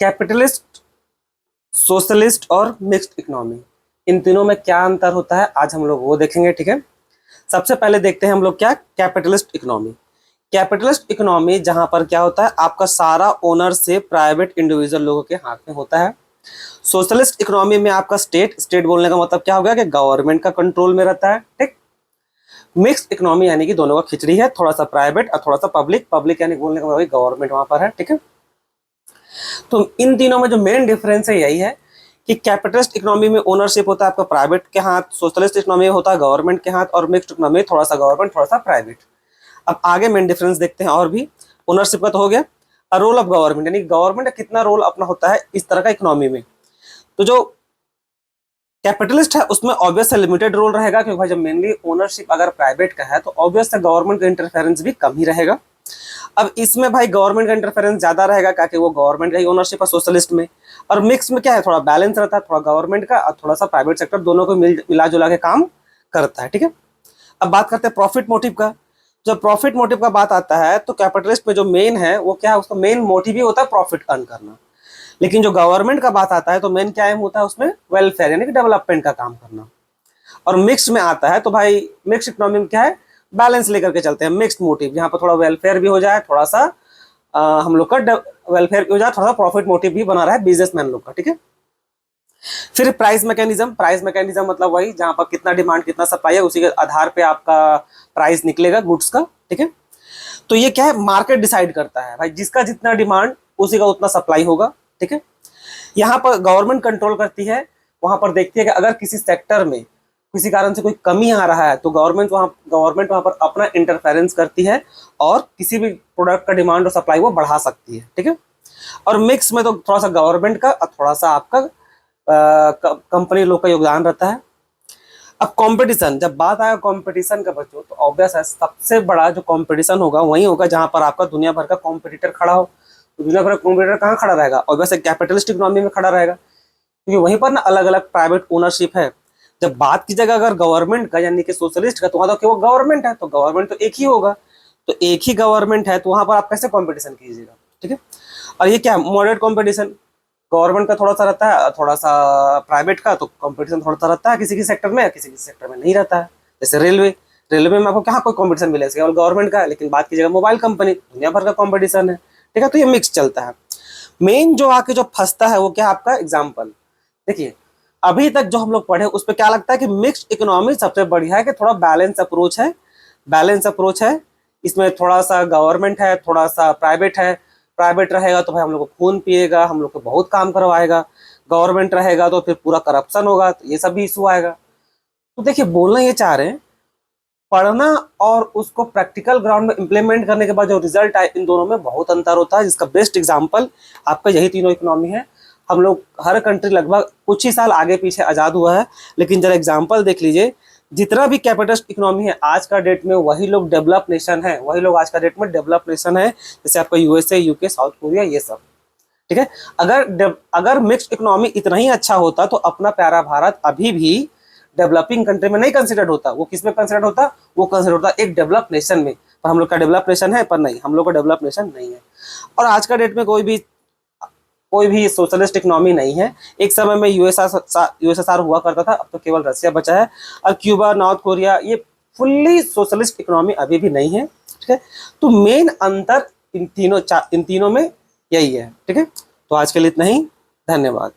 Capitalist, socialist और mixed economy, इन तीनों में क्या अंतर होता है आज हम लोग वो देखेंगे। ठीक है, सबसे पहले देखते हैं हम लोग क्या कैपिटलिस्ट इकोनॉमी। कैपिटलिस्ट इकोनॉमी जहां पर क्या होता है, आपका सारा ओनरशिप प्राइवेट इंडिविजुअल लोगों के हाथ में होता है। सोशलिस्ट इकोनॉमी में आपका स्टेट बोलने का मतलब क्या हो गया कि गवर्नमेंट का कंट्रोल में रहता है। ठीक, मिक्स्ड इकोनॉमी यानी कि दोनों का खिचड़ी है, थोड़ा सा प्राइवेट और थोड़ा सा पब्लिक यानी बोलने का मतलब गवर्नमेंट वहां पर है। ठीक है, तो इन तीनों में जो मेन डिफरेंस है यही है कि कैपिटलिस्ट इकोनॉमी में ओनरशिप होता है आपका प्राइवेट के हाथ, सोशलिस्ट इकोनॉमी में होता है गवर्नमेंट के हाथ, और मिक्स्ड इकोनॉमी में थोड़ा सा गवर्नमेंट थोड़ा सा प्राइवेट। अब आगे मेन डिफरेंस देखते हैं और भी। ओनरशिप का तो हो गया। रोल ऑफ गवर्नमेंट यानी गवर्नमेंट का कितना रोल अपना होता है इस तरह का इकोनॉमी में। तो जो कैपिटलिस्ट है उसमें ऑब्वियस लिमिटेड रोल रहेगा, क्योंकि भाई जब मेनली ओनरशिप अगर प्राइवेट का है तो ऑब्वियस है गवर्नमेंट का इंटरफेरेंस भी कम ही रहेगा। अब इसमें भाई गवर्नमेंट का इंटरफेरेंस ज्यादा रहेगा क्योंकि वो गवर्नमेंट का ही ओनरशिप है सोशलिस्ट में। और मिक्स में क्या है, थोड़ा बैलेंस रहता है, थोड़ा गवर्नमेंट का और थोड़ा सा प्राइवेट सेक्टर, दोनों को मिला जुला के काम करता है। ठीक है, अब बात करते हैं प्रॉफिट मोटिव का। जब प्रॉफिट मोटिव का बात आता है तो कैपिटलिस्ट में जो मेन है वो क्या है, उसका मेन मोटिव ही होता है प्रॉफिट अर्न करना। लेकिन जो गवर्नमेंट का बात आता है तो मेन क्या एम होता है उसमें, वेलफेयर यानी कि डेवलपमेंट का काम करना। और मिक्स में आता है तो भाई मिक्स इकोनॉमी में क्या है, बैलेंस लेकर के चलते हैं, मिक्स्ड मोटिव, जहां पर थोड़ा वेलफेयर भी हो जाए, थोड़ा सा हम लोग का वेलफेयर भी हो जाए, थोड़ा सा प्रॉफिट मोटिव भी बना रहा है बिजनेसमैन लोग का। ठीक है, फिर प्राइस मैकेनिज्म मतलब वही जहां पर कितना डिमांड कितना सप्लाई है उसी के आधार पे आपका प्राइस निकलेगा गुड्स का। ठीक है, तो ये क्या है, मार्केट डिसाइड करता है भाई, जिसका जितना डिमांड उसी का उतना सप्लाई होगा। ठीक है, यहाँ पर गवर्नमेंट कंट्रोल करती है, वहां पर देखती है कि अगर किसी सेक्टर में किसी कारण से कोई कमी आ रहा है तो गवर्नमेंट वहां पर अपना इंटरफेरेंस करती है और किसी भी प्रोडक्ट का डिमांड और सप्लाई वो बढ़ा सकती है। ठीक है, और मिक्स में तो थोड़ा सा गवर्नमेंट का और थोड़ा सा आपका कंपनी लोग का योगदान रहता है। अब कंपटीशन, जब बात आया कंपटीशन का बच्चों, तो ऑब्वियस है सबसे बड़ा जो कंपटीशन होगा वही होगा जहां पर आपका दुनिया भर का कॉम्पिटिटर खड़ा हो। तो दुनिया भर का कॉम्पिटिटर कहाँ खड़ा रहेगा, ऑब्वियस कैपिटलिस्ट इकोनॉमी में खड़ा रहेगा, क्योंकि वहीं पर ना अलग अलग प्राइवेट ओनरशिप है। जब बात की जाएगा अगर गवर्नमेंट का यानी कि सोशलिस्ट का, तो वहां तो वो गवर्नमेंट है, तो गवर्नमेंट तो एक ही होगा, तो एक ही गवर्नमेंट है, तो वहां पर आप कैसे कॉम्पिटिशन कीजिएगा। ठीक है, और ये क्या मॉडरेट कॉम्पिटिशन, गवर्नमेंट का थोड़ा सा रहता है, थोड़ा सा प्राइवेट का, तो कंपटीशन थोड़ा सा रहता है किसी किसी सेक्टर में, किसी किसी सेक्टर में नहीं रहता है। जैसे रेलवे में आपको कहाँ कोई कंपटीशन मिलेगा, केवल गवर्नमेंट का। लेकिन बात कीजिएगा मोबाइल कंपनी, दुनिया भर का कंपटीशन है। ठीक है, तो ये मिक्स चलता है। मेन जो आके जो फंसता है वो क्या, आपका एग्जाम्पल देखिए, अभी तक जो हम लोग पढ़े उस पर क्या लगता है कि मिक्स्ड इकोनॉमी सबसे बढ़िया है, कि थोड़ा बैलेंस अप्रोच है। इसमें थोड़ा सा गवर्नमेंट है, थोड़ा सा प्राइवेट है। प्राइवेट रहेगा तो भाई हम लोग को खून पिएगा, हम लोग को बहुत काम करवाएगा। गवर्नमेंट रहेगा तो फिर पूरा करप्शन होगा, तो ये सब भी इशू आएगा। तो देखिए, बोलना ये चाह रहे हैं, पढ़ना और उसको प्रैक्टिकल ग्राउंड में इंप्लीमेंट करने के बाद जो रिजल्ट आए, इन दोनों में बहुत अंतर होता है, जिसका बेस्ट एग्जांपल आपका यही तीनों इकोनॉमी है। हम लोग हर कंट्री लगभग कुछ ही साल आगे पीछे आज़ाद हुआ है, लेकिन जरा एग्जांपल देख लीजिए, जितना भी कैपिटलिस्ट इकोनॉमी है आज का डेट में वही लोग डेवलप नेशन है, वही लोग आज का डेट में डेवलप नेशन है, जैसे आपका यूएसए, यूके, साउथ कोरिया, ये सब। ठीक है, अगर मिक्स्ड इकोनॉमी इतना ही अच्छा होता तो अपना प्यारा भारत अभी भी डेवलपिंग कंट्री में नहीं कंसिडर्ड होता। वो किस में कंसिडर्ड होता, वो कंसिडर होता एक डेवलप नेशन में। पर हम लोग का डेवलप नेशन है, पर नहीं, हम लोग का डेवलप नेशन नहीं है। और आज का डेट में कोई भी सोशलिस्ट इकोनॉमी नहीं है। एक समय में यूएसएसआर हुआ करता था, अब तो केवल रशिया बचा है, और क्यूबा, नॉर्थ कोरिया, ये फुल्ली सोशलिस्ट इकोनॉमी अभी भी नहीं है। ठीक है, तो मेन अंतर इन तीनों में यही है। ठीक है, तो आज के लिए इतना ही, धन्यवाद।